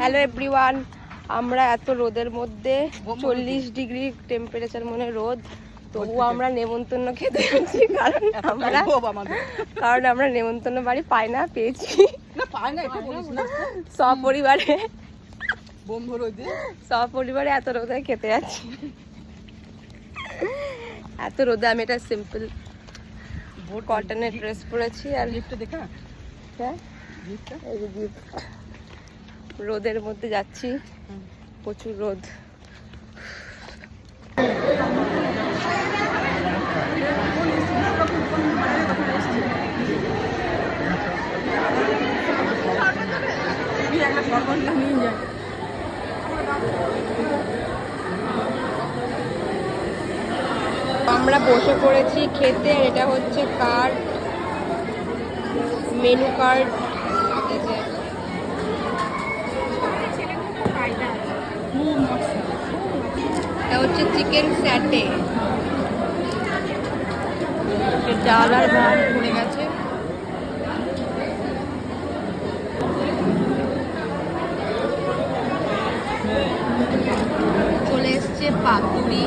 Hello everyone, আমরা এত রোদের মধ্যে 40 ডিগ্রি টেম্পারেচার মনে রোদ, তবু আমরা নেমন্তন্ন খেতে যাচ্ছি। কারণ আমরা নেমন্তন্ন বাড়ি পাই না, পেয়েছি সপরিবারে এত রোদে খেতে যাচ্ছি। এত রোদে আমি এটা সিম্পল কটনের ড্রেস পরেছি আর রোদের মধ্যে যাচ্ছি, প্রচুর রোদ। আমরা বসে পড়েছি খেতে, আর এটা হচ্ছে কার্ড, মেনু কার্ড। এটা হচ্ছে চিকেন স্যাটে, ডাল আর ভাত পড়ে গেছে। চলে এসছে পাতুরি,